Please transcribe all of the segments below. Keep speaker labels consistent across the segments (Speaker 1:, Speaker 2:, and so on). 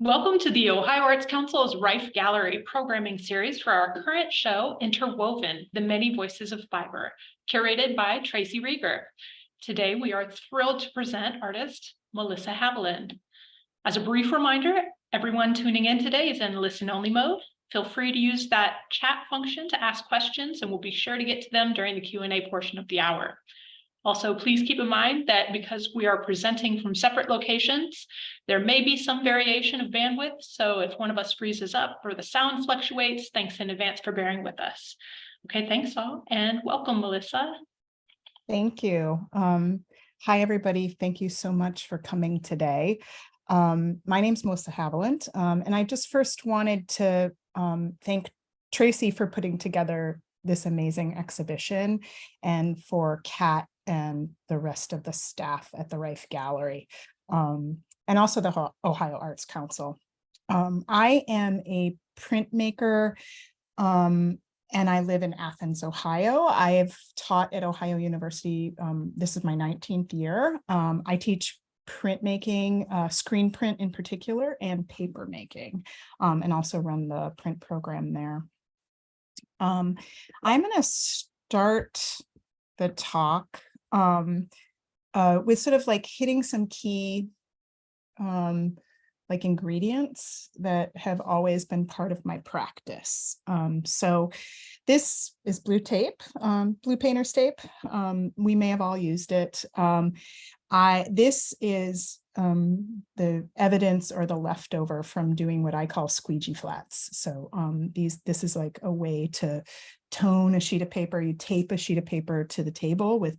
Speaker 1: Welcome to the Ohio Arts Council's Rife Gallery programming series for our current show, Interwoven, The Many Voices of Fiber, curated by Tracy Rieger. Today, we are thrilled to present artist Melissa Haviland. As a brief reminder, everyone tuning in today is in listen-only mode. Feel free to use that chat function to ask questions, and we'll be sure to get to them during the Q&A portion of the hour. Also, please keep in mind that because we are presenting from separate locations, there may be some variation of bandwidth. So if one of us freezes up or the sound fluctuates, thanks in advance for bearing with us. Okay, thanks all, and welcome, Melissa.
Speaker 2: Thank you. Hi, everybody. Thank you so much for coming today. My name's Melissa Haviland, and I just first wanted to thank Tracy for putting together this amazing exhibition, and for Kat and the rest of the staff at the Rife Gallery, and also the Ohio Arts Council. I am a printmaker, and I live in Athens, Ohio. I have taught at Ohio University. This is my 19th year. I teach printmaking, screen print in particular, and paper making, and also run the print program there. I'm going to start the talk with sort of like hitting some key like ingredients that have always been part of my practice. So this is blue tape, blue painter's tape. We may have all used it. This is the evidence or the leftover from doing what I call squeegee flats. So this is like a way to tone a sheet of paper. You tape a sheet of paper to the table with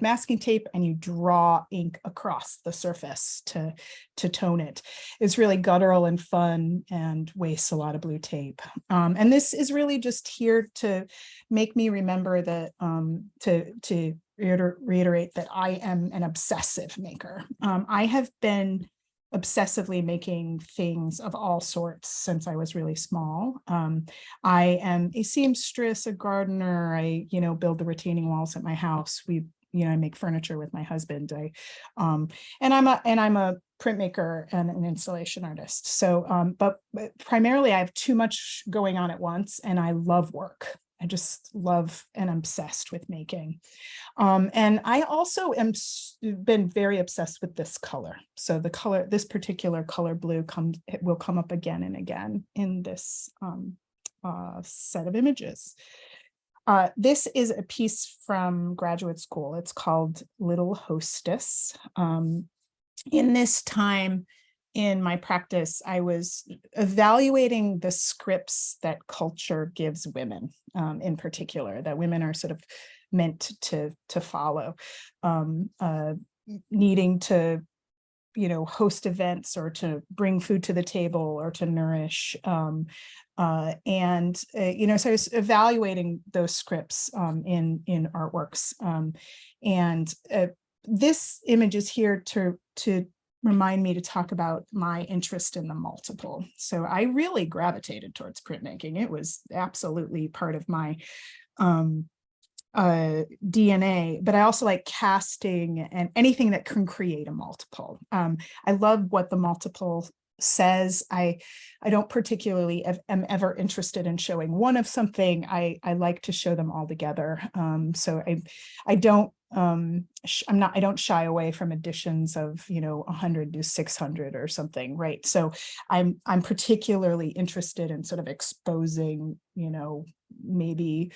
Speaker 2: masking tape, and you draw ink across the surface to tone it. It's really guttural and fun and wastes a lot of blue tape. And this is really just here to make me remember that, to reiterate that I am an obsessive maker. I have been obsessively making things of all sorts since I was really small. I am a seamstress, a gardener. I, build the retaining walls at my house. I make furniture with my husband. And I'm a printmaker and an installation artist. So, but primarily I have too much going on at once, and I love work. I just love and obsessed with making. And I also been very obsessed with this color. So this particular color blue will come up again and again in this set of images. This is a piece from graduate school. It's called Little Hostess. In this time in my practice, I was evaluating the scripts that culture gives women, in particular, that women are sort of meant to follow, needing to host events, or to bring food to the table, or to nourish. So I was evaluating those scripts in artworks. This image is here to remind me to talk about my interest in the multiple. So I really gravitated towards printmaking. It was absolutely part of my DNA, but I also like casting and anything that can create a multiple. I love what the multiple says. I don't particularly am ever interested in showing one of something. I like to show them all together. So I don't shy away from additions of 100 to 600 or something, right? So I'm particularly interested in sort of exposing maybe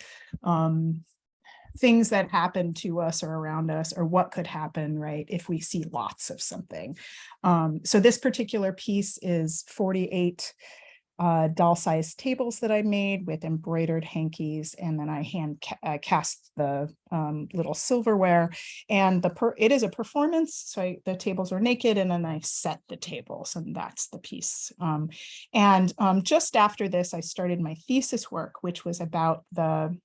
Speaker 2: things that happen to us or around us, or what could happen, right, if we see lots of something. So this particular piece is 48 doll-sized tables that I made with embroidered hankies, and then I hand cast the little silverware. And it is a performance, so the tables are naked, and then I set the tables, and that's the piece. Just after this, I started my thesis work, which was about the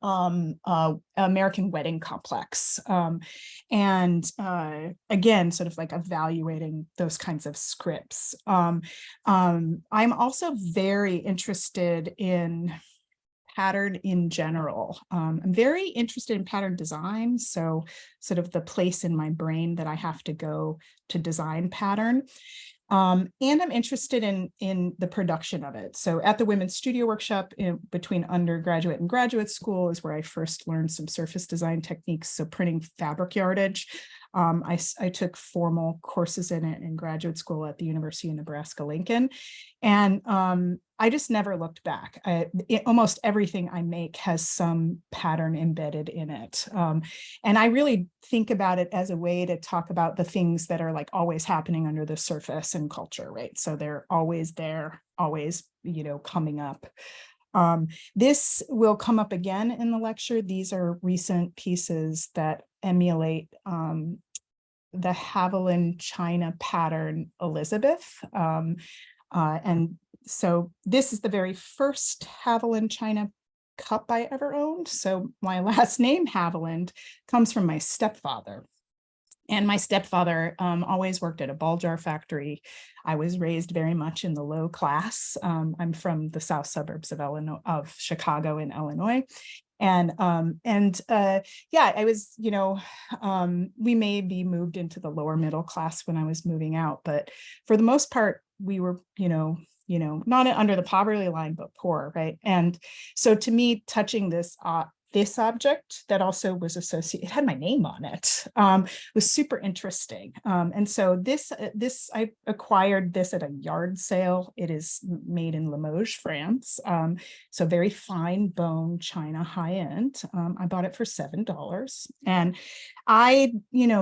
Speaker 2: American wedding complex. Again, sort of like evaluating those kinds of scripts. I'm also very interested in pattern in general. I'm very interested in pattern design. So sort of the place in my brain that I have to go to design pattern. And I'm interested in the production of it. So at the Women's Studio Workshop between undergraduate and graduate school is where I first learned some surface design techniques. So printing fabric yardage. I took formal courses in it in graduate school at the University of Nebraska-Lincoln. And I just never looked back. Almost everything I make has some pattern embedded in it. And I really think about it as a way to talk about the things that are like always happening under the surface in culture, right? So they're always there, always, coming up. This will come up again in the lecture. These are recent pieces that emulate the Haviland China pattern Elizabeth. And so this is the very first Haviland China cup I ever owned. So my last name, Haviland, comes from my stepfather. And my stepfather always worked at a ball jar factory. I was raised very much in the low class. I'm from the south suburbs of Chicago in Illinois. And yeah, I was, we may be moved into the lower middle class when I was moving out, but for the most part, we were, not under the poverty line, but poor, right? And so to me, touching this object that also was associated, it had my name on it, was super interesting. And so this, I acquired this at a yard sale. It is made in Limoges, France. So very fine bone China, high end. I bought it for $7. And I,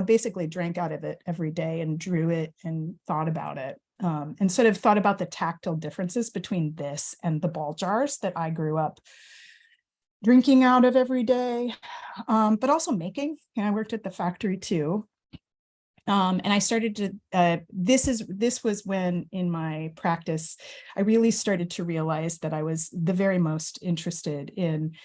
Speaker 2: basically drank out of it every day and drew it and thought about it. And sort of thought about the tactile differences between this and the ball jars that I grew up drinking out of every day, but also making. And I worked at the factory too. And I started to, this was when in my practice, I really started to realize that I was the very most interested in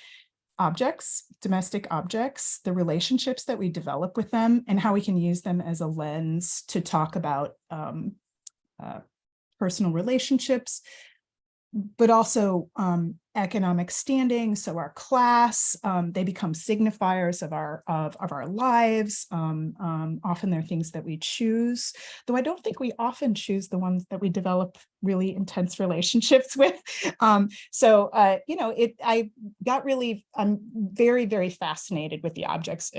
Speaker 2: objects, domestic objects, the relationships that we develop with them and how we can use them as a lens to talk about personal relationships, but also economic standing. So our class, they become signifiers of our lives. Often they're things that we choose, though I don't think we often choose the ones that we develop really intense relationships with. I'm very, very fascinated with the objects,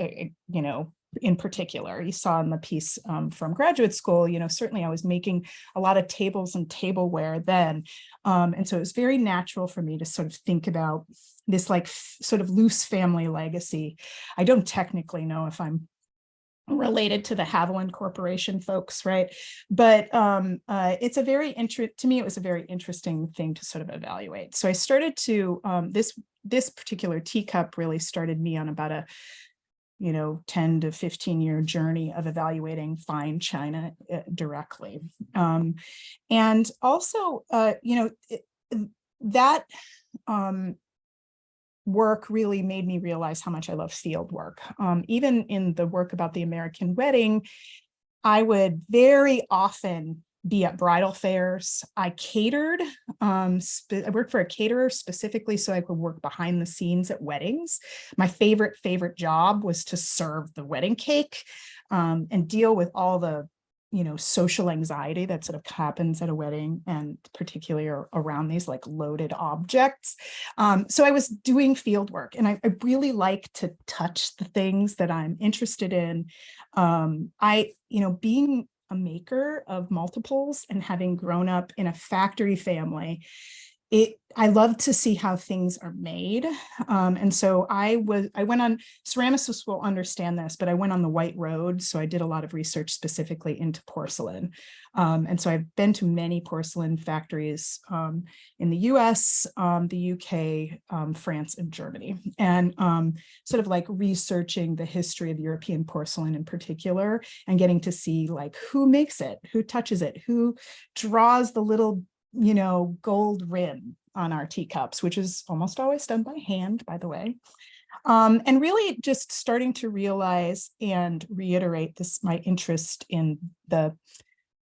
Speaker 2: in particular. You saw in the piece from graduate school, certainly I was making a lot of tables and tableware then. And so it was very natural for me to sort of think about this like sort of loose family legacy. I don't technically know if I'm related to the Haviland Corporation folks, right? But it's a very to me, it was a very interesting thing to sort of evaluate. So I started to, this particular teacup really started me on about a 10 to 15 year journey of evaluating fine china directly. And also, that work really made me realize how much I love field work. Even in the work about the American wedding, I would very often be at bridal fairs. I catered. I worked for a caterer specifically so I could work behind the scenes at weddings. My favorite job was to serve the wedding cake and deal with all the social anxiety that sort of happens at a wedding, and particularly around these like loaded objects. So I was doing field work, and I really like to touch the things that I'm interested in. Being a maker of multiples and having grown up in a factory family, I love to see how things are made. And so I went on, ceramicists will understand this, but I went on the white road. So I did a lot of research specifically into porcelain. And so I've been to many porcelain factories in the US, the UK, France, and Germany, and sort of like researching the history of European porcelain in particular, and getting to see like who makes it, who touches it, who draws the little gold rim on our teacups, which is almost always done by hand, by the way. And really just starting to realize and reiterate my interest in the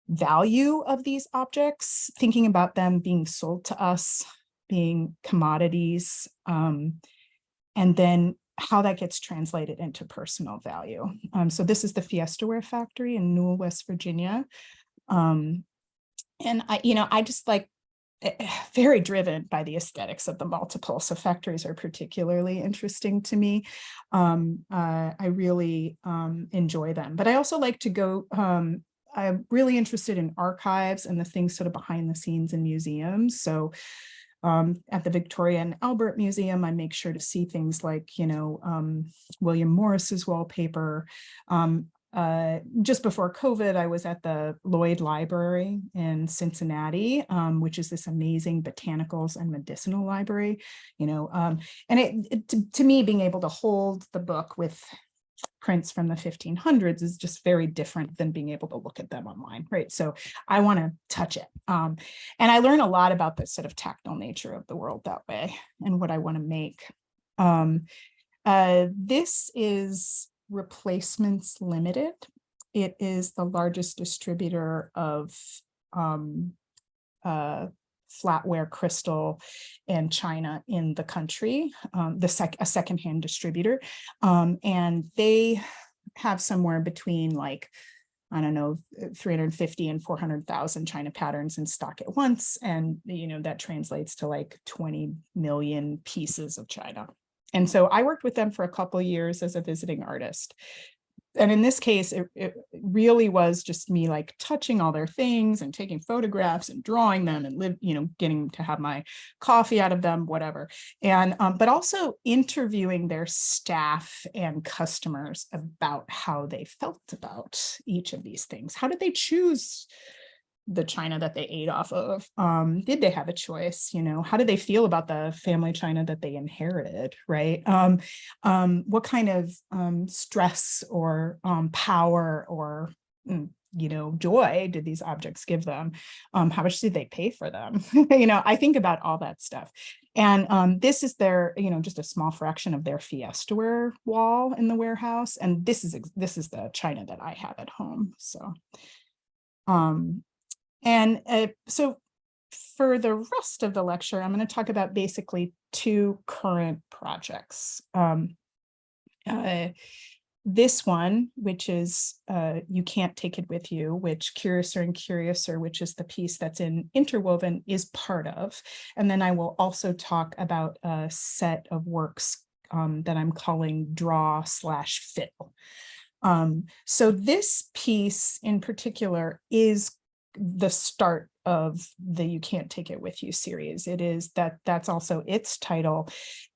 Speaker 2: value of these objects, thinking about them being sold to us, being commodities, and then how that gets translated into personal value. So this is the Fiesta Ware factory in Newell, West Virginia. And I just like very driven by the aesthetics of the multiple. So factories are particularly interesting to me. I really enjoy them, but I also like to go. I'm really interested in archives and the things sort of behind the scenes in museums. So at the Victoria and Albert Museum, I make sure to see things like, William Morris's wallpaper. Just before COVID, I was at the Lloyd Library in Cincinnati, which is this amazing botanicals and medicinal library, and to me, being able to hold the book with prints from the 1500s is just very different than being able to look at them online, right? So I want to touch it. And I learn a lot about the sort of tactile nature of the world that way and what I want to make. This is Replacements Limited. It is the largest distributor of flatware crystal and china in the country, a secondhand distributor. And they have somewhere between like, I don't know, 350 and 400,000 china patterns in stock at once. And, that translates to like 20 million pieces of china. And so I worked with them for a couple of years as a visiting artist. And in this case, it really was just me like touching all their things and taking photographs and drawing them and getting to have my coffee out of them, whatever. And but also interviewing their staff and customers about how they felt about each of these things. How did they choose the china that they ate off of? Did they have a choice? How did they feel about the family china that they inherited, right? What kind of stress or power or joy did these objects give them? How much did they pay for them? I think about all that stuff. And this is their, just a small fraction of their Fiestaware wall in the warehouse. And this is the china that I have at home. So so for the rest of the lecture, I'm going to talk about basically two current projects. This one, which is You Can't Take It With You, which Curiouser and Curiouser, which is the piece that's in Interwoven, is part of. And then I will also talk about a set of works that I'm calling Draw/Fill. So this piece in particular is the start of the You Can't Take It With You series. That's also its title.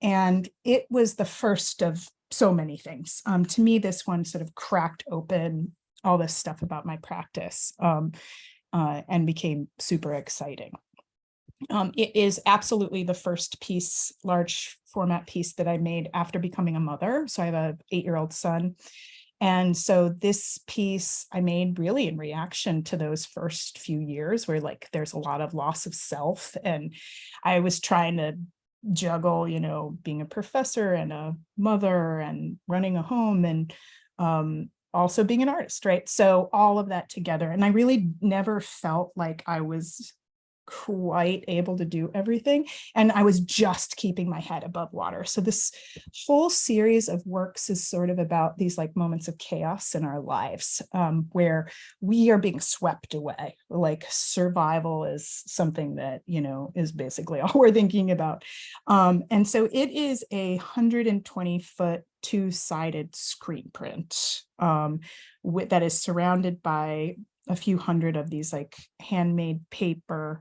Speaker 2: And it was the first of so many things. To me, this one sort of cracked open all this stuff about my practice and became super exciting. It is absolutely the first piece, large format piece that I made after becoming a mother. So I have an 8-year-old son. And so this piece I made really in reaction to those first few years where like there's a lot of loss of self. And I was trying to juggle, being a professor and a mother and running a home and also being an artist, right? So all of that together. And I really never felt like I was quite able to do everything. And I was just keeping my head above water. So this whole series of works is sort of about these like moments of chaos in our lives where we are being swept away. Like survival is something that, is basically all we're thinking about. And so it is 120-foot two-sided screen print that is surrounded by a few hundred of these like handmade paper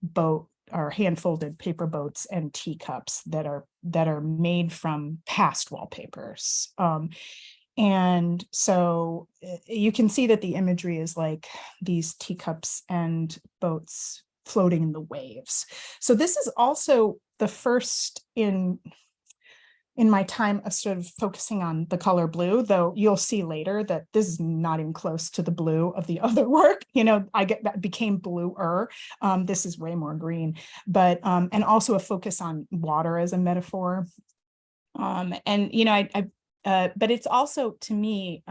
Speaker 2: boat or hand folded paper boats and teacups that are made from past wallpapers. And so you can see that the imagery is like these teacups and boats floating in the waves. So this is also the first in my time of sort of focusing on the color blue, though you'll see later that this is not even close to the blue of the other work. That became bluer. This is way more green, but and also a focus on water as a metaphor. But it's also, to me,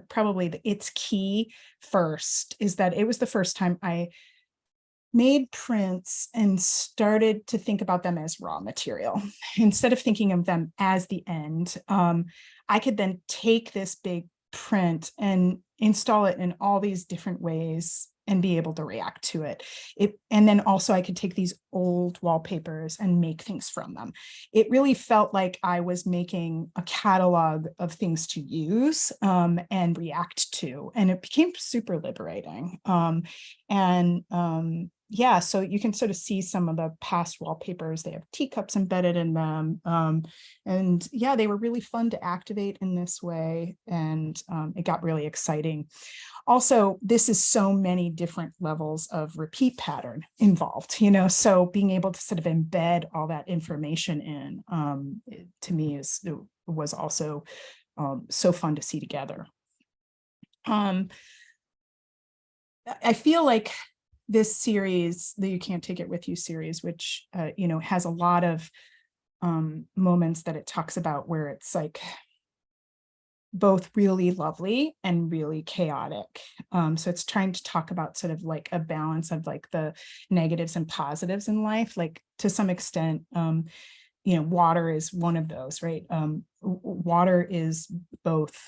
Speaker 2: probably its key first is that it was the first time I made prints and started to think about them as raw material. Instead of thinking of them as the end, I could then take this big print and install it in all these different ways and be able to react to it. And then also I could take these old wallpapers and make things from them. It really felt like I was making a catalog of things to use and react to, and it became super liberating. Yeah, so you can sort of see some of the past wallpapers. They have teacups embedded in them. And yeah, they were really fun to activate in this way. And it got really exciting. Also, this is so many different levels of repeat pattern involved, so being able to sort of embed all that information in, to me was also so fun to see together. I feel like this series, the You Can't Take It With You series, which, has a lot of moments that it talks about where it's like both really lovely and really chaotic. So it's trying to talk about sort of like a balance of like the negatives and positives in life, like to some extent, water is one of those, right? Water is both.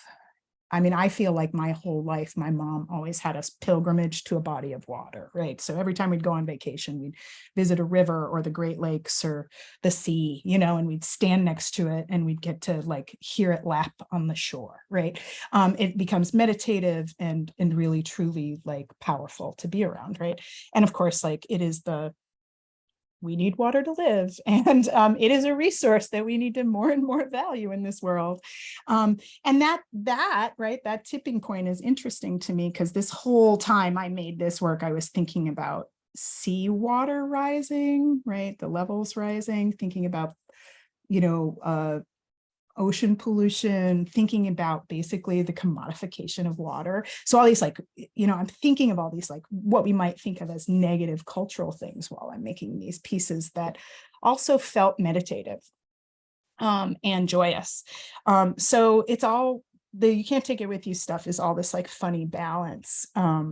Speaker 2: I mean, I feel like my whole life, my mom always had us pilgrimage to a body of water, right? So every time we'd go on vacation, we'd visit a river or the Great Lakes or the sea, and we'd stand next to it and we'd get to like hear it lap on the shore, right? It becomes meditative and really truly like powerful to be around, right? And of course, like we need water to live, and it is a resource that we need to more and more value in this world. And that right, that tipping point is interesting to me, because this whole time I made this work, I was thinking about seawater rising, right, the levels rising, thinking about ocean pollution, thinking about basically the commodification of water. So all these like, I'm thinking of all these like what we might think of as negative cultural things while I'm making these pieces that also felt meditative and joyous. So it's all the You Can't Take It With You stuff is all this like funny balance,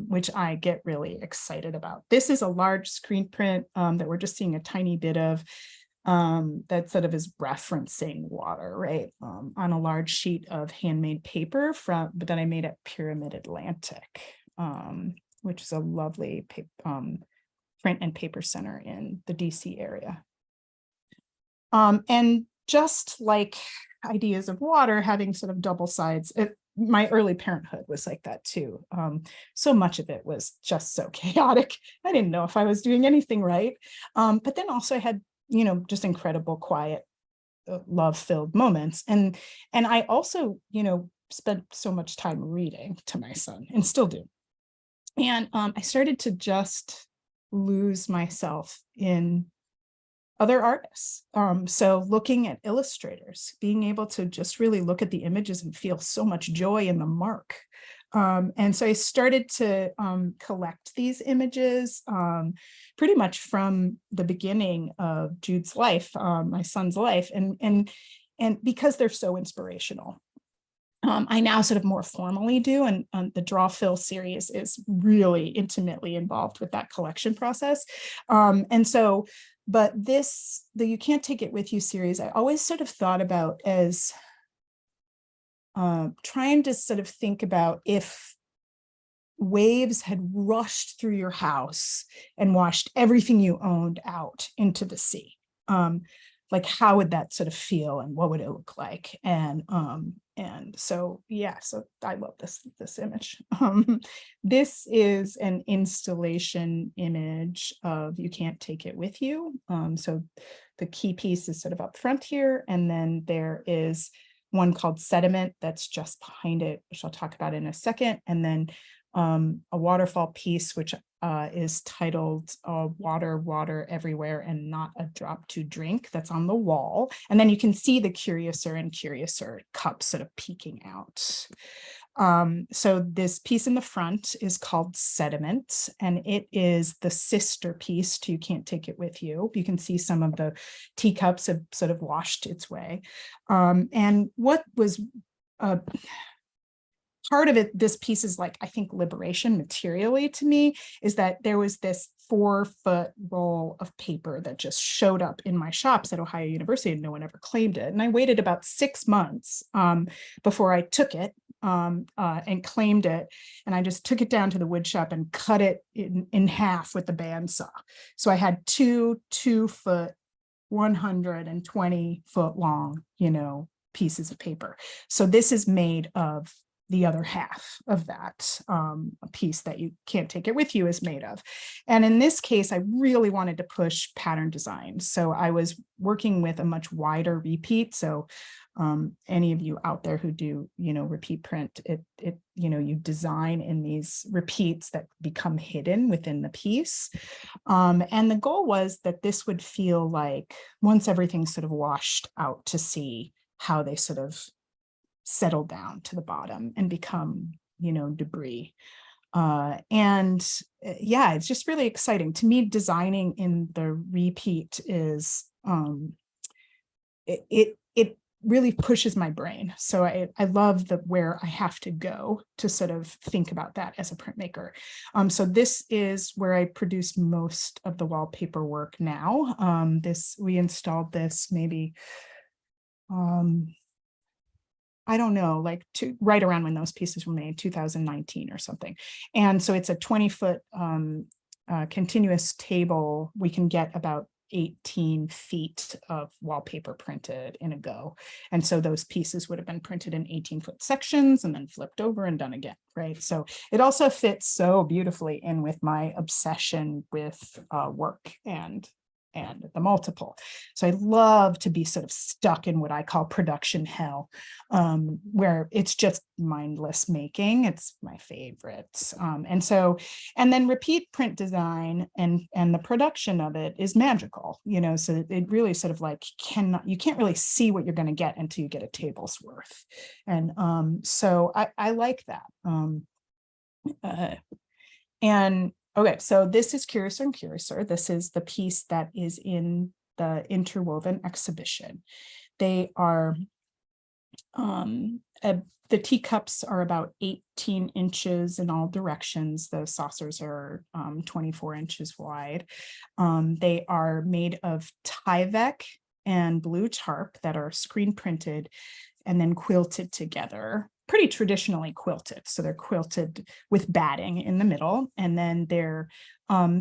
Speaker 2: which I get really excited about. This is a large screen print that we're just seeing a tiny bit of. That sort of is referencing water, right, on a large sheet of handmade paper but that I made at Pyramid Atlantic, which is a lovely print and paper center in the DC area. And just like ideas of water having sort of double sides, my early parenthood was like that too. So much of it was just so chaotic. I didn't know if I was doing anything right. But then also I had just incredible, quiet, love-filled moments. And I also, spent so much time reading to my son, and still do. And I started to just lose myself in other artists. So looking at illustrators, being able to just really look at the images and feel so much joy in the mark. And so I started to collect these images pretty much from the beginning of Jude's life, my son's life, and because they're so inspirational. I now sort of more formally do, and the Draw Fill series is really intimately involved with that collection process. But the You Can't Take It With You series, I always sort of thought about as trying to sort of think about if waves had rushed through your house and washed everything you owned out into the sea. Like how would that sort of feel, and what would it look like? And so yeah, so I love this image. This is an installation image of You Can't Take It With You. So the key piece is sort of up front here, and then there is one called Sediment that's just behind it, which I'll talk about in a second, and then a waterfall piece, which is titled Water, Water Everywhere and Not a Drop to Drink, that's on the wall. And then you can see the Curiouser and Curiouser cups sort of peeking out. So this piece in the front is called Sediment, and it is the sister piece to You Can't Take It With You. You can see some of the teacups have sort of washed its way. And what was part of it, this piece is like, I think, liberation materially to me, is that there was this 4-foot roll of paper that just showed up in my shops at Ohio University and no one ever claimed it. And I waited about 6 months before I took it and claimed it. And I just took it down to the wood shop and cut it in half with the bandsaw. So I had 2-foot, 120-foot long, pieces of paper. So this is made of the other half of that piece that you can't take it with you is made of. And in this case, I really wanted to push pattern design. So I was working with a much wider repeat. So any of you out there who do, repeat print, you design in these repeats that become hidden within the piece. And the goal was that this would feel like, once everything's sort of washed out to sea, how they sort of settle down to the bottom and become, debris. Yeah, it's just really exciting to me. Designing in the repeat is, it really pushes my brain. So I love where I have to go to sort of think about that as a printmaker. So this is where I produce most of the wallpaper work now. We installed this maybe, I don't know, like right around when those pieces were made, 2019 or something. And so it's a 20-foot continuous table. We can get about 18 feet of wallpaper printed in a go. And so those pieces would have been printed in 18-foot sections and then flipped over and done again, right? So it also fits so beautifully in with my obsession with work and the multiple. So I love to be sort of stuck in what I call production hell, where it's just mindless making. It's my favorite. And then repeat print design and the production of it is magical, so it really sort of like you can't really see what you're going to get until you get a table's worth. And so I like that. Okay, so this is Curiouser and Curiouser. This is the piece that is in the Interwoven exhibition. They are, the teacups are about 18 inches in all directions. The saucers are 24 inches wide. They are made of Tyvek and blue tarp that are screen printed and then quilted together, pretty traditionally quilted. So they're quilted with batting in the middle, and then they're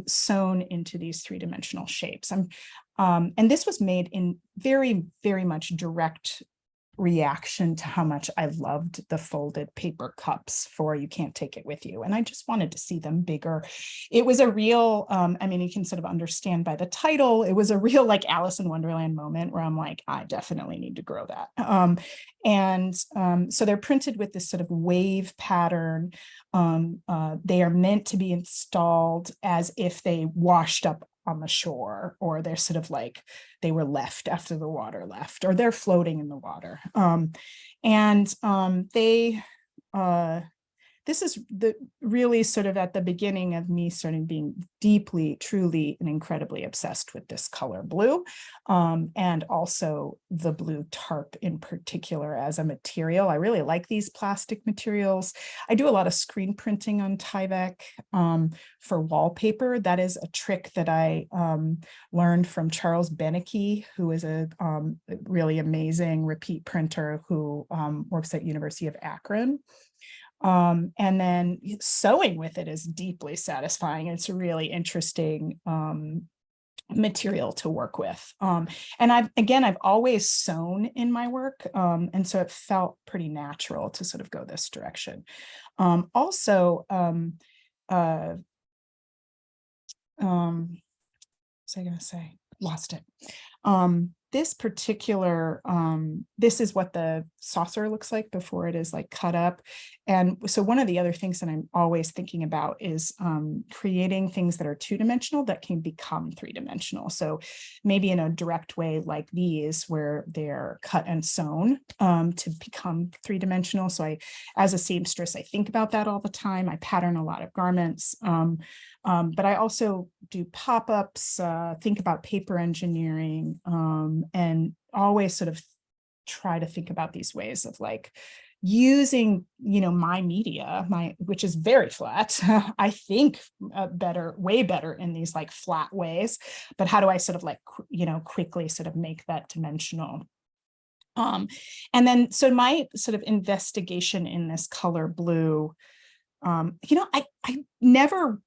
Speaker 2: sewn into these 3-dimensional shapes. And this was made in very, very much direct reaction to how much I loved the folded paper cups for You Can't Take It With You. And I just wanted to see them bigger. It was a real, you can sort of understand by the title, it was a real like Alice in Wonderland moment where I'm like, I definitely need to grow that. So they're printed with this sort of wave pattern. They are meant to be installed as if they washed up on the shore, or they're sort of like they were left after the water left, or they're floating in the water. This is really sort of at the beginning of me starting being deeply, truly, and incredibly obsessed with this color blue, and also the blue tarp in particular as a material. I really like these plastic materials. I do a lot of screen printing on Tyvek for wallpaper. That is a trick that I learned from Charles Beneke, who is a really amazing repeat printer who works at University of Akron. And then sewing with it is deeply satisfying. It's a really interesting material to work with. And I've always sewn in my work. And so it felt pretty natural to sort of go this direction. What was I going to say? Lost it. This particular, this is what the saucer looks like before it is like cut up. And so one of the other things that I'm always thinking about is creating things that are 2-dimensional that can become 3-dimensional. So maybe in a direct way like these, where they're cut and sewn to become 3-dimensional. So as a seamstress, I think about that all the time. I pattern a lot of garments. But I also do pop-ups, think about paper engineering, and always sort of try to think about these ways of like using, my media, which is very flat, I think way better in these like flat ways, but how do I sort of like, quickly sort of make that dimensional? And then, so my sort of investigation in this color blue, I never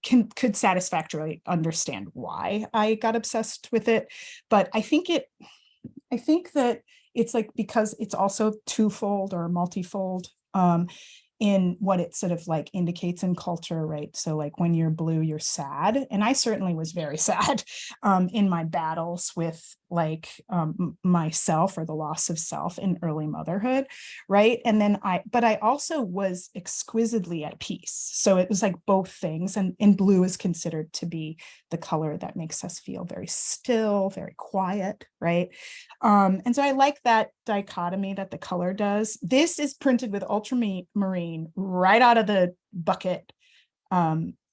Speaker 2: could satisfactorily understand why I got obsessed with it, but I think that it's like, because it's also twofold or multifold, in what it sort of like indicates in culture, right? So like when you're blue, you're sad. And I certainly was very sad in my battles with like myself, or the loss of self in early motherhood, right? And then but I also was exquisitely at peace. So it was like both things. And blue is considered to be the color that makes us feel very still, very quiet, right? And so I like that dichotomy that the color does. This is printed with ultramarine right out of the bucket.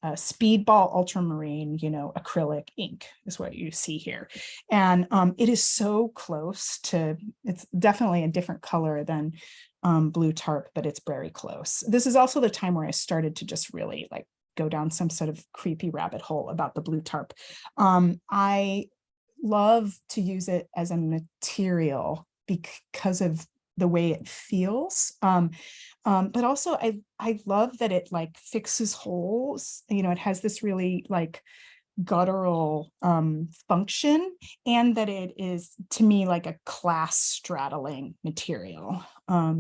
Speaker 2: Speedball ultramarine, acrylic ink is what you see here. And it is so close to, it's definitely a different color than blue tarp, but it's very close. This is also the time where I started to just really like go down some sort of creepy rabbit hole about the blue tarp. I love to use it as a material because of the way it feels. But also I love that it like fixes holes. It has this really like guttural function, and that it is, to me, like a class straddling material.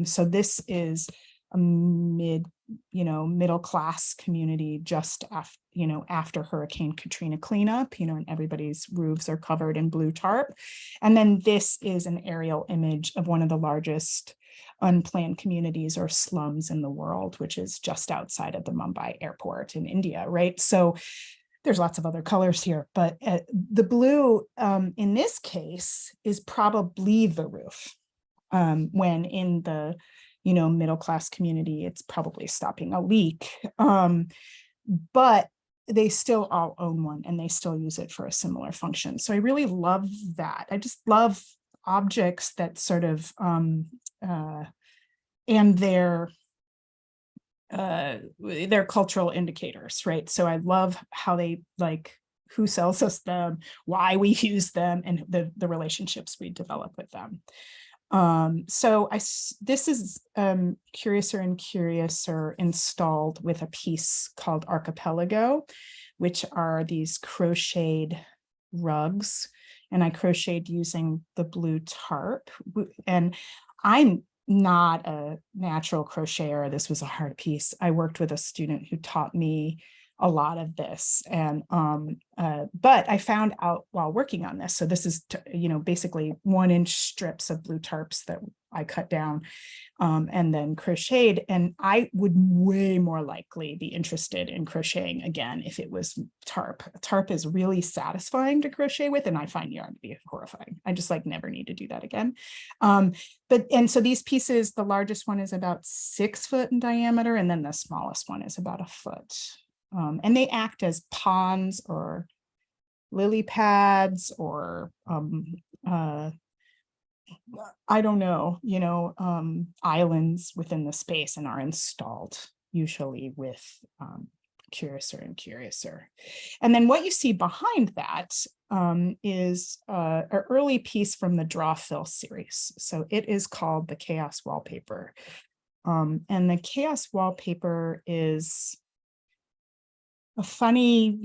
Speaker 2: So this is a middle class community just after Hurricane Katrina cleanup, and everybody's roofs are covered in blue tarp. And then this is an aerial image of one of the largest unplanned communities or slums in the world, which is just outside of the Mumbai airport in India, right? So there's lots of other colors here, but the blue in this case is probably the roof. When in the middle class community, it's probably stopping a leak. But they still all own one, and they still use it for a similar function. So I really love that. I just love objects that sort of and their cultural indicators, right? So I love how they like who sells us them, why we use them, and the relationships we develop with them. So this is Curiouser and Curiouser installed with a piece called Archipelago, which are these crocheted rugs, and I crocheted using the blue tarp. And I'm not a natural crocheter. This was a hard piece. I worked with a student who taught me a lot of this, and but I found out while working on this, so this is basically 1-inch strips of blue tarps that I cut down and then crocheted, and I would way more likely be interested in crocheting again if it was tarp. Tarp is really satisfying to crochet with, and I find yarn to be horrifying. I just like never need to do that again. And so these pieces, the largest one is about 6 foot in diameter, and then the smallest one is about 1 foot. And they act as ponds or lily pads or I don't know, islands within the space, and are installed usually with Curiouser and Curiouser. And then what you see behind that is an early piece from the Draw Fill series. So it is called the Chaos Wallpaper. And the Chaos Wallpaper is a funny,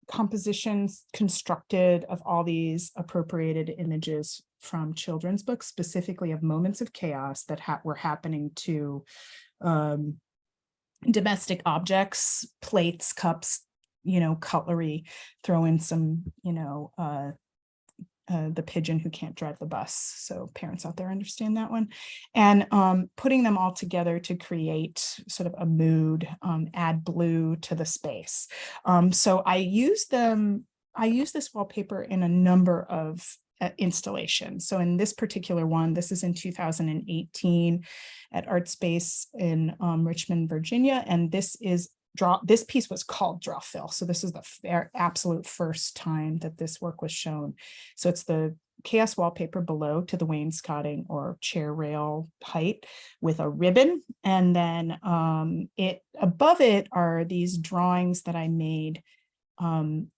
Speaker 2: compositions constructed of all these appropriated images from children's books, specifically of moments of chaos that were happening to domestic objects, plates, cups, cutlery, throw in some, the pigeon who can't drive the bus. So parents out there understand that one. And putting them all together to create sort of a mood, add blue to the space. So I use this wallpaper in a number of installations. So in this particular one, this is in 2018 at Art Space in Richmond, Virginia. And this piece was called Draw Fill. So this is the absolute first time that this work was shown. So it's the chaos wallpaper below to the wainscoting or chair rail height with a ribbon. And then above it are these drawings that I made in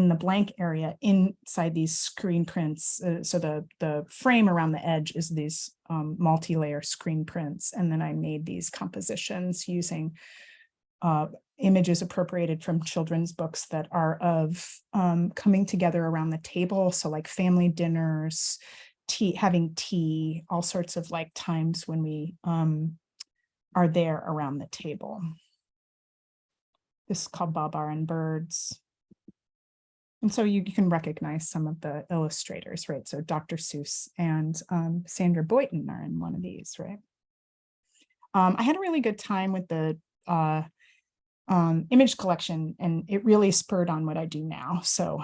Speaker 2: the blank area inside these screen prints. So the frame around the edge is these multi-layer screen prints. And then I made these compositions using images appropriated from children's books that are of coming together around the table. So like family dinners, having tea, all sorts of like times when we are there around the table. This is called Babar and Birds. And so you can recognize some of the illustrators, right? So Dr. Seuss and Sandra Boynton are in one of these, right? I had a really good time with the image collection, and it really spurred on what I do now. So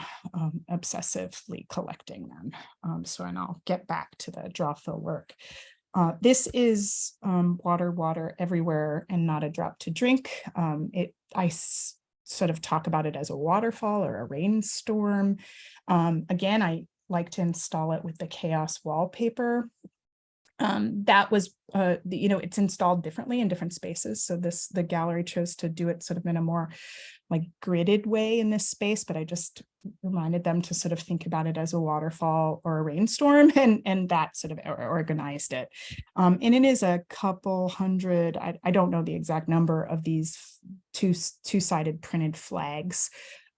Speaker 2: obsessively collecting them. And I'll get back to the draw fill work. This is water everywhere and not a drop to drink. I sort of talk about it as a waterfall or a rainstorm. Again, I like to install it with the chaos wallpaper. That was, it's installed differently in different spaces. So the gallery chose to do it sort of in a more like gridded way in this space, but I just reminded them to sort of think about it as a waterfall or a rainstorm, and that sort of organized it. And it is a couple hundred, I don't know the exact number of these two-sided printed flags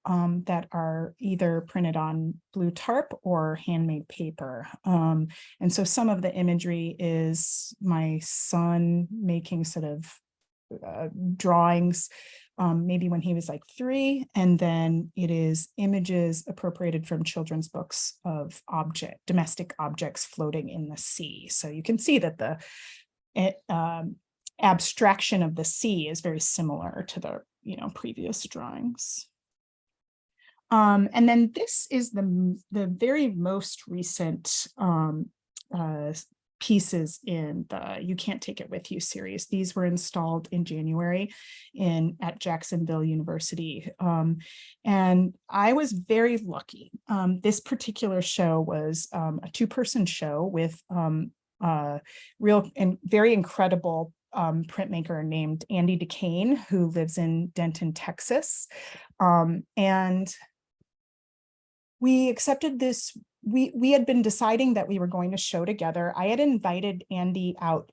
Speaker 2: that are either printed on blue tarp or handmade paper. And so some of the imagery is my son making sort of drawings, maybe when he was like 3, and then it is images appropriated from children's books of domestic objects floating in the sea. So you can see that the abstraction of the sea is very similar to the previous drawings. And then this is the very most recent pieces in the You Can't Take It With You series. These were installed in January at Jacksonville University. And I was very lucky. This particular show was a 2-person show with real and very incredible printmaker named Andy DeCane, who lives in Denton, Texas. And we accepted this. We had been deciding that we were going to show together. I had invited Andy out.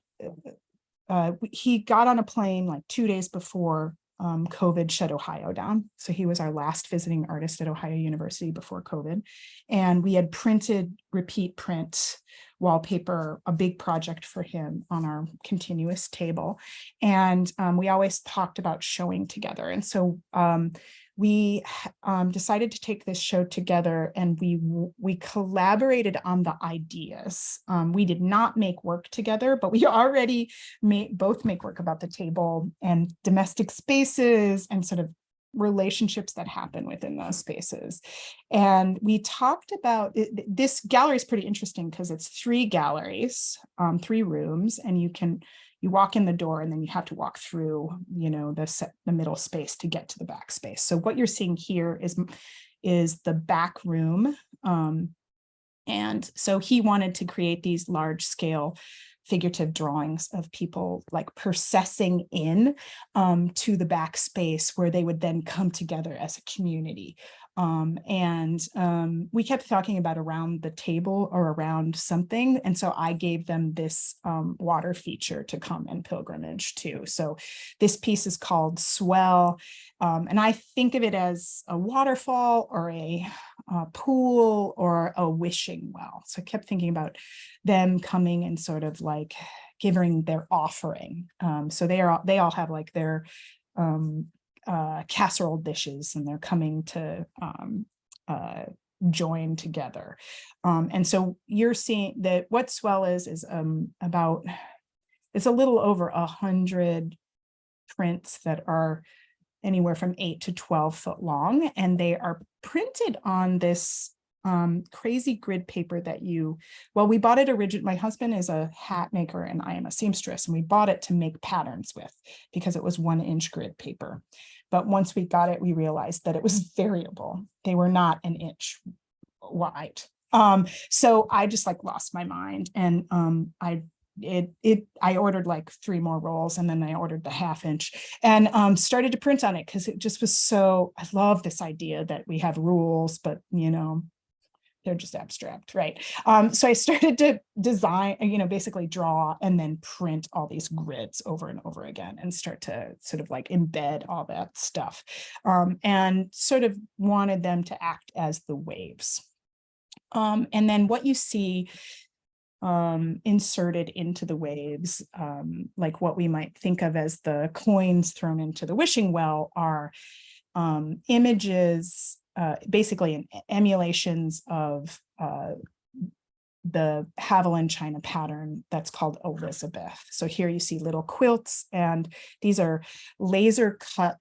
Speaker 2: He got on a plane like 2 days before COVID shut Ohio down. So he was our last visiting artist at Ohio University before COVID. And we had printed repeat print wallpaper, a big project for him on our continuous table. And we always talked about showing together. And so we decided to take this show together, and we collaborated on the ideas. We did not make work together, but we already both make work about the table and domestic spaces and sort of relationships that happen within those spaces. And we talked about this gallery is pretty interesting because it's 3 galleries, 3 rooms, and you walk in the door and then you have to walk through, the middle space to get to the back space. So what you're seeing here is the back room. And so he wanted to create these large scale figurative drawings of people like processing in to the back space where they would then come together as a community. We kept talking about around the table or around something. And so I gave them this water feature to come and pilgrimage to. So this piece is called Swell. And I think of it as a waterfall or a pool or a wishing well. So I kept thinking about them coming and sort of like giving their offering. So they all have like their casserole dishes, and they're coming to join together. And so you're seeing that what Swell is about, it's a little over 100 prints that are anywhere from 8 to 12 foot long, and they are printed on this crazy grid paper that we bought it originally. My husband is a hat maker and I am a seamstress, and we bought it to make patterns with because it was 1-inch grid paper. But once we got it, we realized that it was variable. They were not an inch wide. So I just like lost my mind, and I ordered like 3 more rolls, and then I ordered the 1/2 inch, and started to print on it because it just was so, I love this idea that we have rules, but they're just abstract, right? So I started to design, basically draw and then print all these grids over and over again and start to sort of like embed all that stuff, and sort of wanted them to act as the waves. And then what you see inserted into the waves, like what we might think of as the coins thrown into the wishing well, are images, basically emulations of the Haviland China pattern that's called Elizabeth. So here you see little quilts, and these are laser cut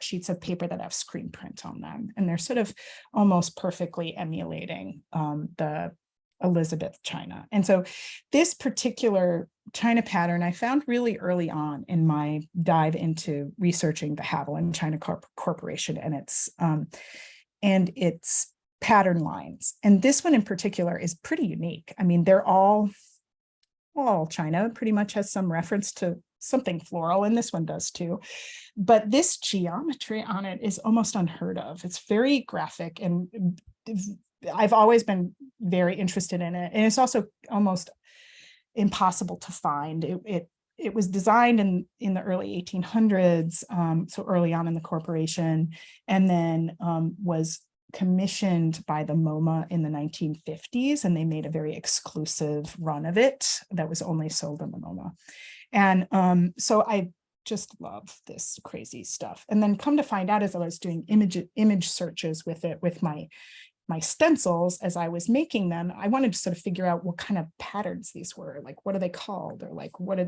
Speaker 2: sheets of paper that have screen print on them, and they're sort of almost perfectly emulating the Elizabeth China. And so this particular China pattern I found really early on in my dive into researching the Haviland China Corporation and its pattern lines. And this one in particular is pretty unique. I mean, they're all China pretty much has some reference to something floral, and this one does too. But this geometry on it is almost unheard of. It's very graphic, and I've always been very interested in it. And it's also almost impossible to find. It was designed in the early 1800s, so early on in the corporation, and then was commissioned by the MoMA in the 1950s, and they made a very exclusive run of it that was only sold in the MoMA. And so I just love this crazy stuff. And then come to find out, as I was doing image searches with it, with my stencils, as I was making them, I wanted to sort of figure out what kind of patterns these were, like what are they called, or like what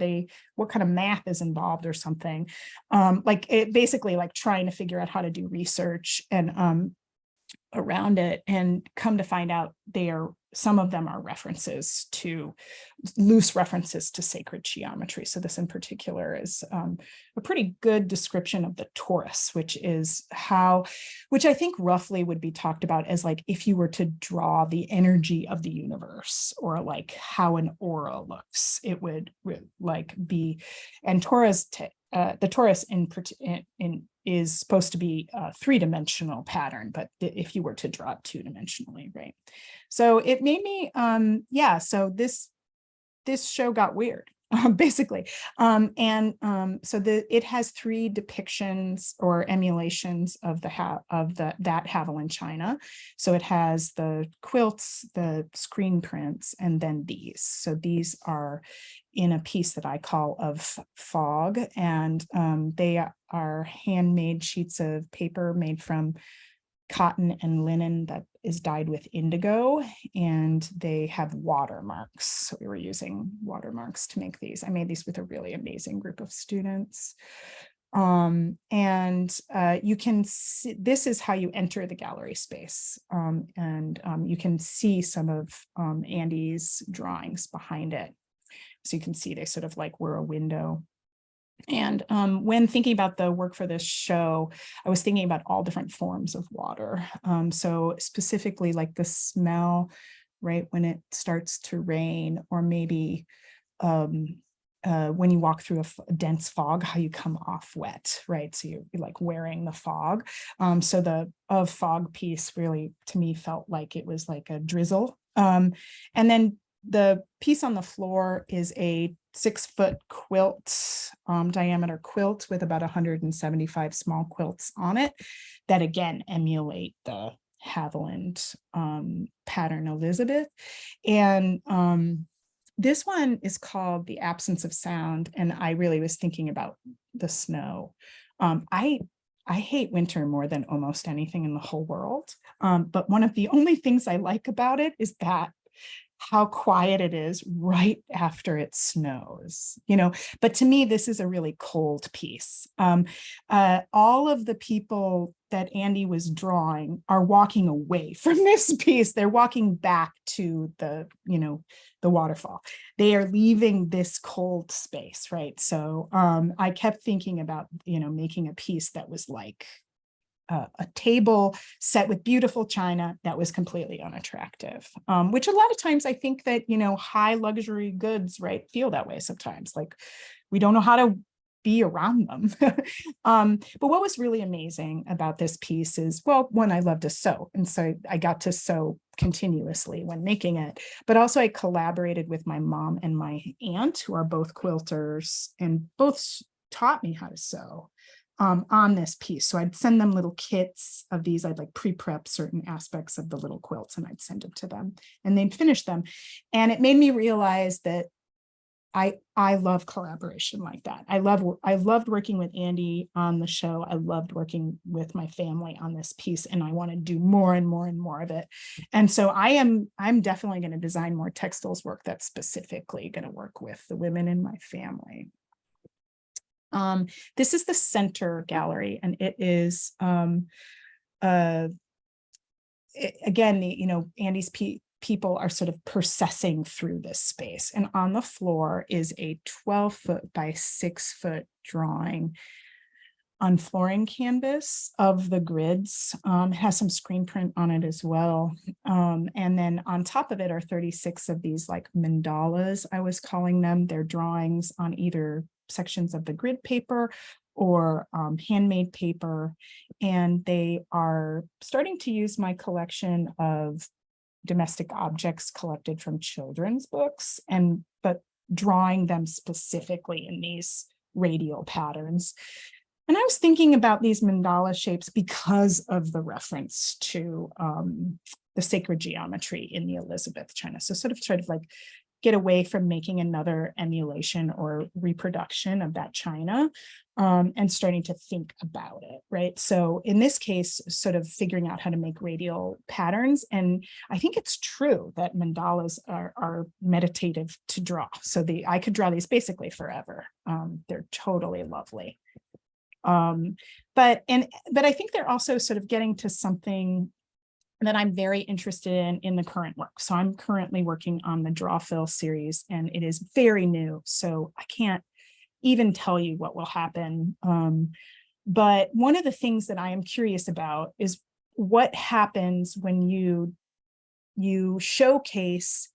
Speaker 2: kind of math is involved or something, like it basically like trying to figure out how to do research and around it, and come to find out some of them are loose references to sacred geometry. So this in particular is a pretty good description of the torus, which I think roughly would be talked about as like if you were to draw the energy of the universe, or like how an aura looks, it would like be. And the torus is supposed to be a 3-dimensional pattern, but if you were to draw it 2-dimensionally, right? So it made me, so this show got weird, basically. So it has 3 depictions or emulations of that Haviland China. So it has the quilts, the screen prints, and then these. So these are in a piece that I call of fog, and they are handmade sheets of paper made from cotton and linen that is dyed with indigo, and they have watermarks. So we were using watermarks to make these. I made these with a really amazing group of students. You can see, this is how you enter the gallery space. You can see some of Andy's drawings behind it. So you can see they sort of like were a window. And when thinking about the work for this show, I was thinking about all different forms of water. So specifically like the smell, right, when it starts to rain, or maybe when you walk through a dense fog, how you come off wet, right? So you're like wearing the fog. So the of fog piece really, to me, felt like it was like a drizzle. And then the piece on the floor is a 6-foot quilt, diameter quilt with about 175 small quilts on it that again emulate the Haviland pattern Elizabeth. And this one is called The Absence of Sound, and I really was thinking about the snow. I hate winter more than almost anything in the whole world, but one of the only things I like about it is that how quiet it is right after it snows, but to me, this is a really cold piece. All of the people that Andy was drawing are walking away from this piece. They're walking back to the waterfall. They are leaving this cold space, right? So I kept thinking about, making a piece that was like a table set with beautiful china that was completely unattractive, which a lot of times I think that, high luxury goods, right, feel that way sometimes. Like we don't know how to be around them. But what was really amazing about this piece is, well, one, I love to sew. And so I got to sew continuously when making it, but also I collaborated with my mom and my aunt, who are both quilters and both taught me how to sew on this piece. So I'd send them little kits of these. I'd like pre-prep certain aspects of the little quilts and I'd send it to them and they'd finish them. And it made me realize that I love collaboration like that. I loved working with Andy on the show. I loved working with my family on this piece, and I want to do more and more and more of it. And so I'm definitely going to design more textiles work that's specifically going to work with the women in my family. This is the center gallery, and it is again, Andy's people are sort of processing through this space. And on the floor is a 12-foot by 6-foot drawing on flooring canvas of the grids. It has some screen print on it as well. And then on top of it are 36 of these like mandalas, I was calling them. They're drawings on either sections of the grid paper or handmade paper. And they are starting to use my collection of domestic objects collected from children's books, but drawing them specifically in these radial patterns. And I was thinking about these mandala shapes because of the reference to the sacred geometry in the Elizabeth China. So sort of like get away from making another emulation or reproduction of that China, and starting to think about it, right? So in this case, sort of figuring out how to make radial patterns. And I think it's true that mandalas are meditative to draw. So I could draw these basically forever. They're totally lovely. But I think they're also sort of getting to something that I'm very interested in the current work. So I'm currently working on the Draw Fill series, and it is very new. So I can't even tell you what will happen. But one of the things that I am curious about is what happens when you showcase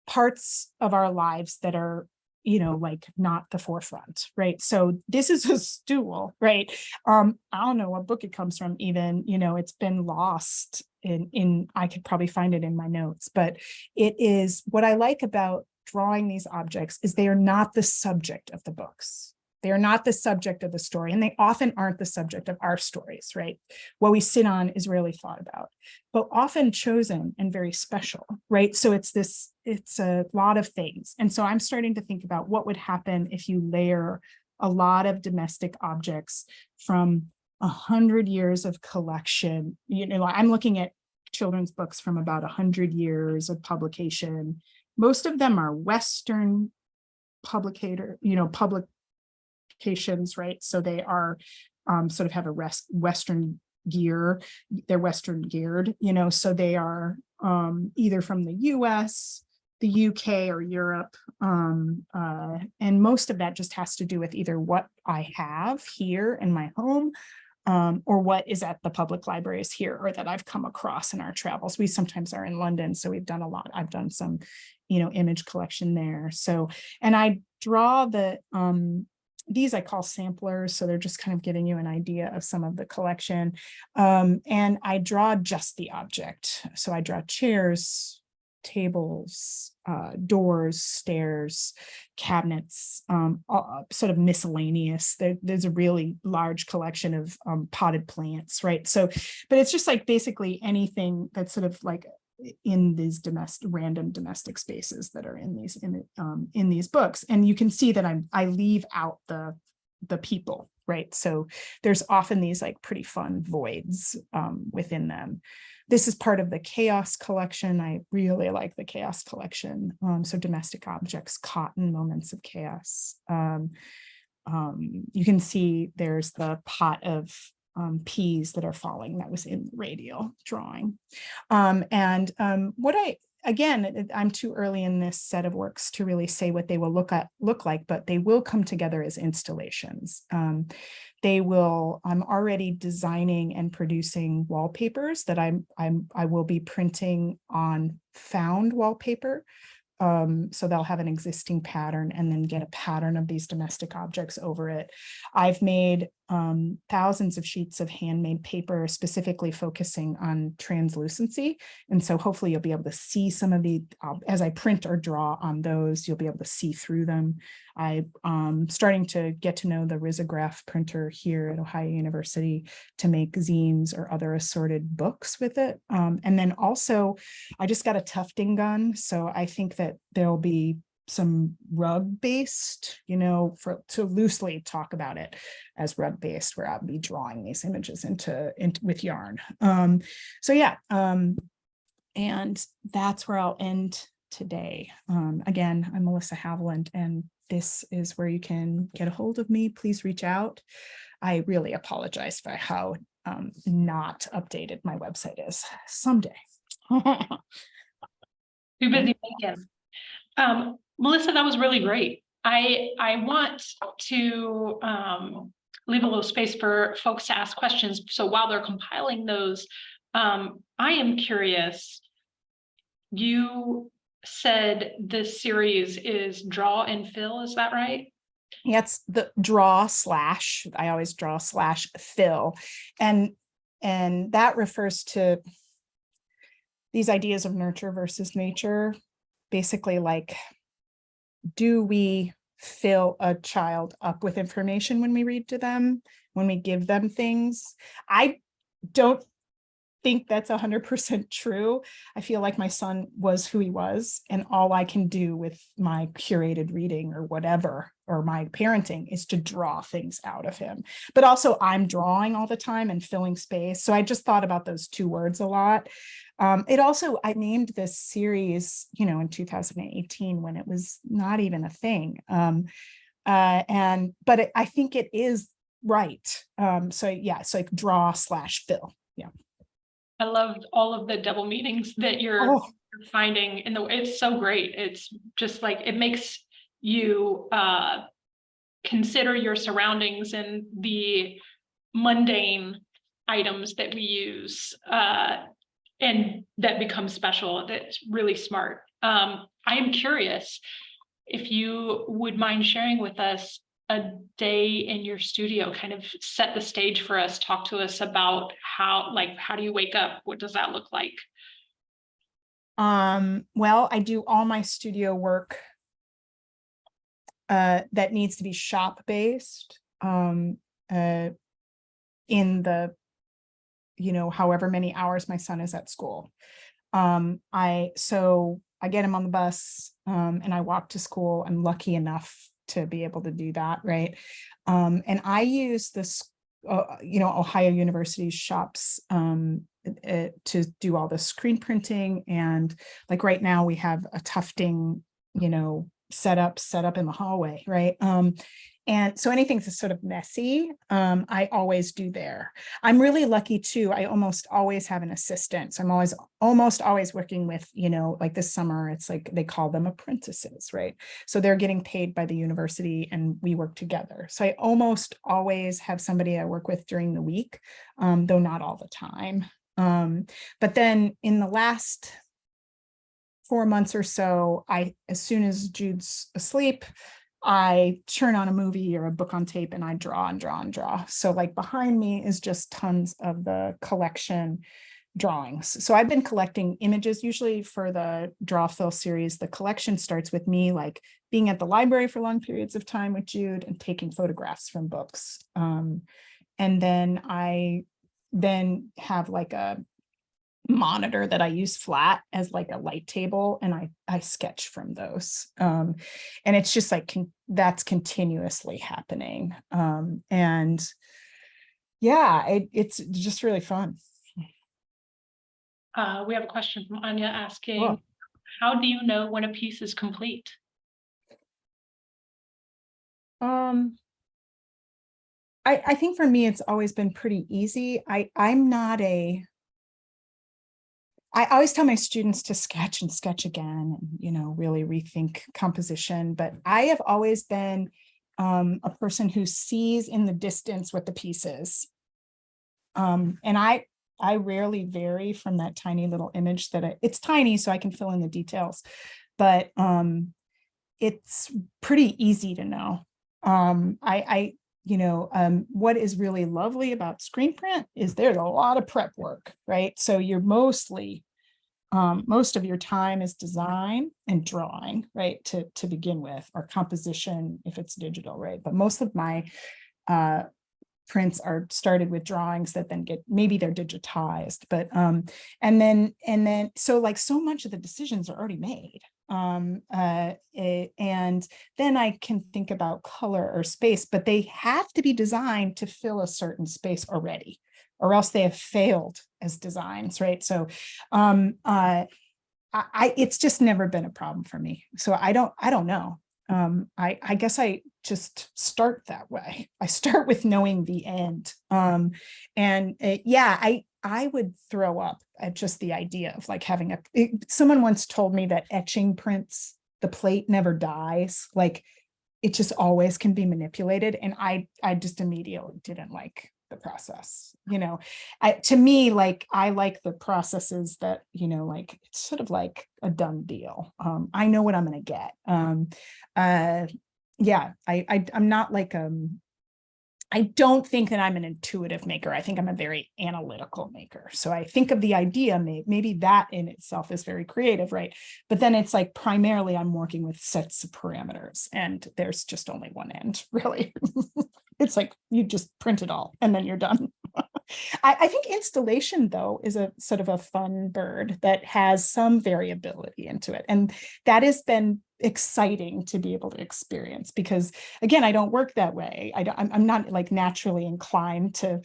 Speaker 2: parts of our lives that are, like not the forefront, right? So this is a stool, right? I don't know what book it comes from even, it's been lost in I could probably find it in my notes, but it is what I like about drawing these objects is they are not the subject of the books. They are not the subject of the story, and they often aren't the subject of our stories, right? What we sit on is rarely thought about, but often chosen and very special, right? So it's a lot of things. And so I'm starting to think about what would happen if you layer a lot of domestic objects from 100 years of collection. I'm looking at children's books from about 100 years of publication. Most of them are Western publications, right? So they are sort of have a Western gear. They're Western geared, so they are either from the US, the UK, or Europe. And most of that just has to do with either what I have here in my home, or what is at the public libraries here, or that I've come across in our travels. We sometimes are in London, so we've done a lot. I've done some, image collection there. So, and I draw these I call samplers. So they're just kind of giving you an idea of some of the collection. And I draw just the object. So I draw chairs, tables, doors, stairs, cabinets, sort of miscellaneous. There's a really large collection of potted plants, right? So, but it's just like basically anything that's sort of like in these random domestic spaces that are in these books. And you can see that I leave out the people, right? So there's often these like pretty fun voids within them. This is part of the Chaos collection. I really like the Chaos collection. So domestic objects, cotton, moments of chaos. You can see there's the pot of peas that are falling that was in the radial drawing. What again, I'm too early in this set of works to really say what they will look like, but they will come together as installations. I'm already designing and producing wallpapers that I will be printing on found wallpaper. So they'll have an existing pattern and then get a pattern of these domestic objects over it. I've made thousands of sheets of handmade paper specifically focusing on translucency. And so hopefully you'll be able to see some of the, as I print or draw on those, you'll be able to see through them. I'm starting to get to know the risograph printer here at Ohio University to make zines or other assorted books with it. And then also, I just got a tufting gun. So I think that there'll be some rug based, to loosely talk about it as rug based, where I'll be drawing these images into with yarn. So yeah, and that's where I'll end today. Again, I'm Melissa Haviland, and this is where you can get a hold of me. Please reach out. I really apologize for how not updated my website is. Someday.
Speaker 1: Too busy thinking. Melissa, that was really great. I want to leave a little space for folks to ask questions. So while they're compiling those, I am curious. You said this series is draw and fill, is that right?
Speaker 2: Yeah, it's the I always draw / fill. And that refers to these ideas of nurture versus nature. Basically, like, do we fill a child up with information when we read to them, when we give them things? I don't think that's 100% true. I feel like my son was who he was, and all I can do with my curated reading or whatever, or my parenting, is to draw things out of him. But also I'm drawing all the time and filling space. So I just thought about those two words a lot. I named this series, in 2018 when it was not even a thing. But I think it is right. So yeah, it's like draw / fill. Yeah.
Speaker 1: I loved all of the double meanings that you're finding in it's so great. It's just like, it makes you consider your surroundings and the mundane items that we use and that become special. That's really smart. I am curious if you would mind sharing with us a day in your studio, kind of set the stage for us, talk to us about how do you wake up? What does that look like?
Speaker 2: Well, I do all my studio work that needs to be shop based in the, however many hours my son is at school. So I get him on the bus and I walk to school. I'm lucky enough to be able to do that, right? And I use this, Ohio University's shops to do all the screen printing. And like right now we have a tufting, set up in the hallway, right? And so anything that's sort of messy, I always do there. I'm really lucky too. I almost always have an assistant. So I'm almost always working with, like this summer, it's like they call them apprentices, right? So they're getting paid by the university and we work together. So I almost always have somebody I work with during the week, though not all the time. But then in the last 4 months or so, as soon as Jude's asleep, I turn on a movie or a book on tape and I draw and draw and draw. So like behind me is just tons of the collection drawings. So I've been collecting images usually for the draw fill series. The collection starts with me like being at the library for long periods of time with Jude and taking photographs from books. And then I have like a monitor that I use flat as like a light table, and I sketch from those. And it's just like that's continuously happening. And yeah, it's just really fun.
Speaker 1: We have a question from Anya asking,
Speaker 2: Cool.
Speaker 1: How do you know when a piece is complete?
Speaker 2: I think for me, it's always been pretty easy. I always tell my students to sketch and sketch again, and, you know, really rethink composition. But I have always been a person who sees in the distance what the piece is. And I rarely vary from that tiny little image that it's tiny, so I can fill in the details, but it's pretty easy to know. What is really lovely about screen print is there's a lot of prep work, right? So you're mostly, most of your time is design and drawing, right? To begin with, or composition if it's digital, right? But most of my prints are started with drawings that then get, maybe they're digitized, but and then so like so much of the decisions are already made. And then I can think about color or space, but they have to be designed to fill a certain space already, or else they have failed as designs, right? So it's just never been a problem for me. So I don't know. I guess I just start that way. I start with knowing the end. I would throw up at just the idea of like having someone once told me that etching prints, the plate never dies. Like it just always can be manipulated. And I just immediately didn't like the process, to me, like, I like the processes that, like, it's sort of like a done deal. I know what I'm going to get. I'm not like, I don't think that I'm an intuitive maker. I think I'm a very analytical maker. So I think of the idea, maybe that in itself is very creative, right? But then it's like primarily I'm working with sets of parameters and there's just only one end, really. It's like you just print it all and then you're done. I think installation, though, is a sort of a fun bird that has some variability into it. And that has been exciting to be able to experience because, again, I don't work that way. I'm not like naturally inclined to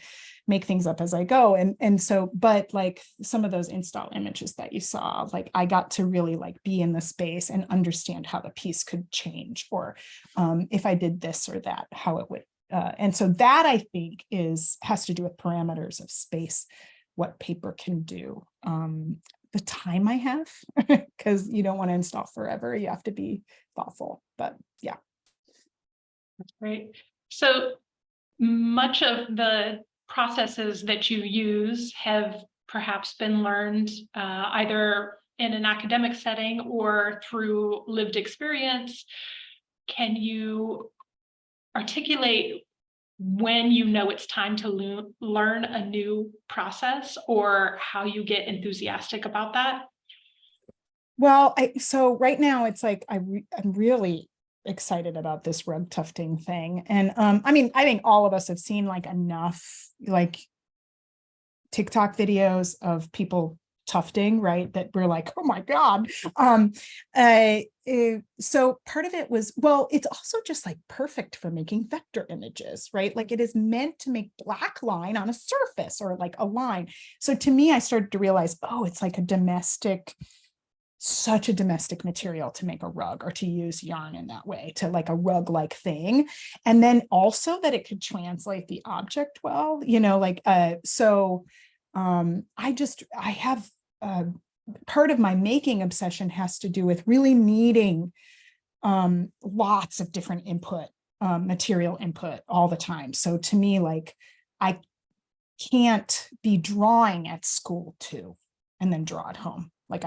Speaker 2: make things up as I go. And so, but like some of those install images that you saw, like I got to really like be in the space and understand how the piece could change, or if I did this or that, how it would. And so that I think has to do with parameters of space, what paper can do, the time I have, because you don't want to install forever. You have to be thoughtful, but yeah.
Speaker 1: That's great. So much of the processes that you use have perhaps been learned either in an academic setting or through lived experience. Can you articulate when you know it's time to learn a new process, or how you get enthusiastic about that?
Speaker 2: Well, so right now it's like I'm really excited about this rug tufting thing. And I mean, I think all of us have seen like enough like TikTok videos of people tufting, right? That we're like, oh my God. So part of it was, well, it's also just like perfect for making vector images, right? Like it is meant to make black line on a surface or like a line. So to me, I started to realize, oh, it's like such a domestic material to make a rug, or to use yarn in that way, to like a rug like thing. And then also that it could translate the object well, I have part of my making obsession has to do with really needing lots of different input, material input all the time. So to me, like I can't be drawing at school too and then draw at home. Like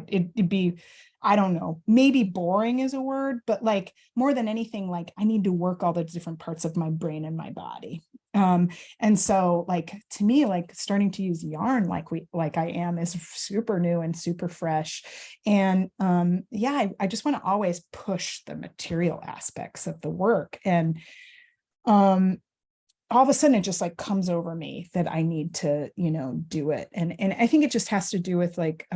Speaker 2: it'd be, I don't know, maybe boring is a word, but like more than anything, like I need to work all the different parts of my brain and my body. And so like, to me, like starting to use yarn like I am is super new and super fresh. And I just want to always push the material aspects of the work. And all of a sudden it just like comes over me that I need to, do it. And I think it just has to do with like,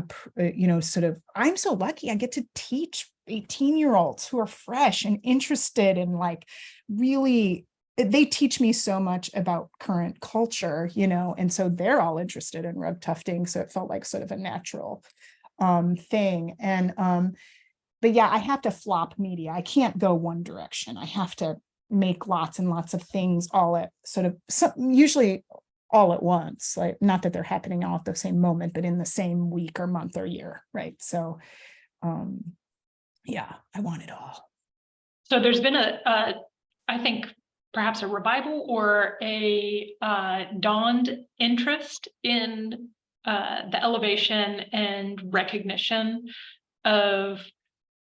Speaker 2: sort of, I'm so lucky I get to teach 18-year-olds who are fresh and interested in like really, they teach me so much about current culture, and so they're all interested in rug tufting. So it felt like sort of a natural thing. And but yeah, I have to flop media. I can't go one direction. I have to make lots and lots of things all at sort of usually all at once, like not that they're happening all at the same moment, but in the same week or month or year, right? So yeah, I want it all.
Speaker 1: So there's been I think perhaps a revival or a dawned interest in the elevation and recognition of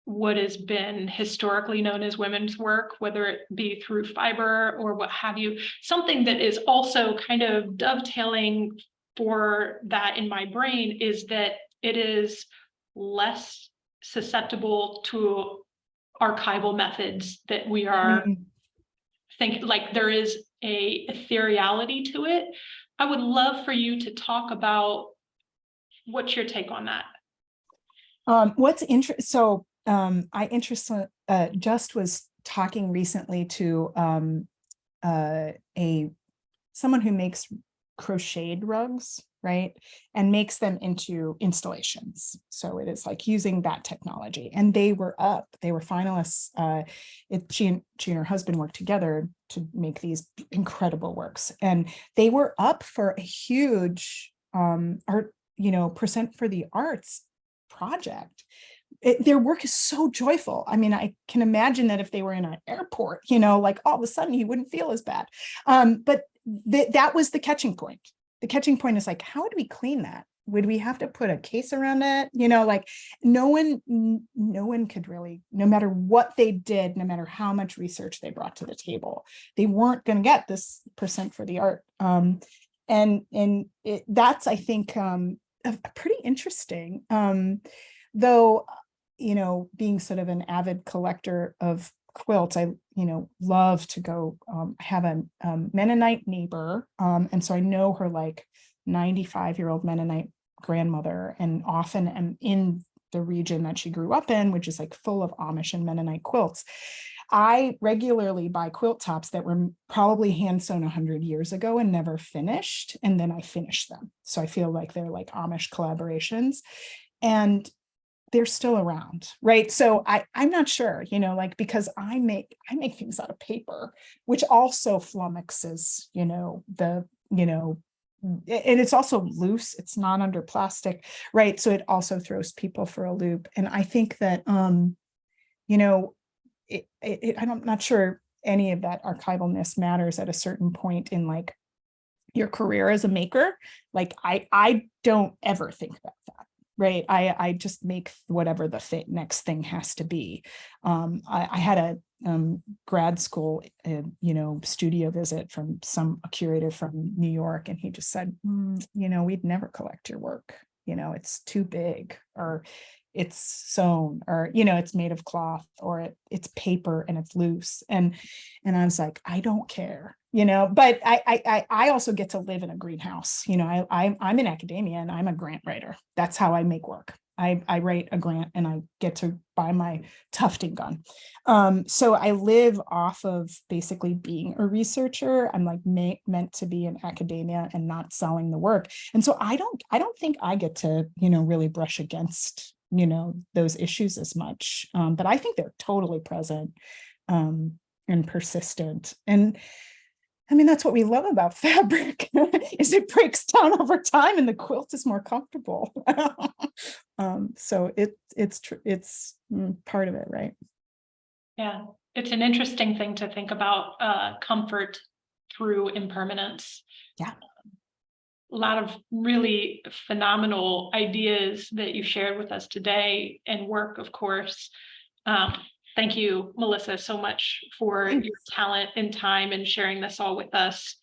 Speaker 1: what has been historically known as women's work, whether it be through fiber or what have you, something that is also kind of dovetailing for that in my brain is that it is less susceptible to archival methods that we are thinking, like there is a ethereality to it. I would love for you to talk about what's your take on that.
Speaker 2: What's interesting, so just was talking recently to someone who makes crocheted rugs, right, and makes them into installations. So it is like using that technology, and they were finalists. She and her husband worked together to make these incredible works, and they were up for a huge art, percent for the arts project. Their work is so joyful. I mean, I can imagine that if they were in an airport, like all of a sudden he wouldn't feel as bad. But that was the catching point. The catching point is like, how would we clean that? Would we have to put a case around it? Like no one could really, no matter what they did, no matter how much research they brought to the table, they weren't going to get this percent for the art. That's, I think, pretty interesting. Though, being sort of an avid collector of quilts, I, love to go, I have a Mennonite neighbor. And so I know her like 95-year-old Mennonite grandmother, and often am in the region that she grew up in, which is like full of Amish and Mennonite quilts. I regularly buy quilt tops that were probably hand sewn 100 years ago and never finished, and then I finish them. So I feel like they're like Amish collaborations, and they're still around, right? So I'm not sure, like, because I make things out of paper, which also flummoxes, and it's also loose. It's not under plastic, right? So it also throws people for a loop. And I think that, I'm not sure any of that archivalness matters at a certain point in like your career as a maker. Like I don't ever think about that. Right. I just make whatever the next thing has to be. I had a grad school, studio visit from a curator from New York. And he just said, we'd never collect your work. It's too big, or it's sewn, or, it's made of cloth, or it's paper and it's loose. And I was like, I don't care. But I also get to live in a greenhouse. I'm in academia and I'm a grant writer. That's how I make work. I write a grant and I get to buy my tufting gun. So I live off of basically being a researcher. I'm like meant to be in academia and not selling the work. And so I don't think I get to, really brush against, those issues as much. But I think they're totally present and persistent. And I mean, that's what we love about fabric is it breaks down over time and the quilt is more comfortable. So it's part of it, right?
Speaker 1: Yeah, it's an interesting thing to think about, comfort through impermanence.
Speaker 2: Yeah.
Speaker 1: A lot of really phenomenal ideas that you shared with us today, and work, of course. Thank you, Melissa, so much for your talent and time and sharing this all with us.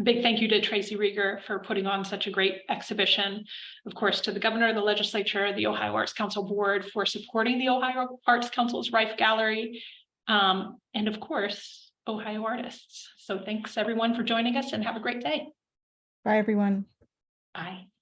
Speaker 1: Big thank you to Tracy Rieger for putting on such a great exhibition. Of course, to the governor, the legislature, the Ohio Arts Council board for supporting the Ohio Arts Council's Rife Gallery, and of course, Ohio artists. So thanks everyone for joining us, and have a great day.
Speaker 2: Bye, everyone.
Speaker 1: Bye.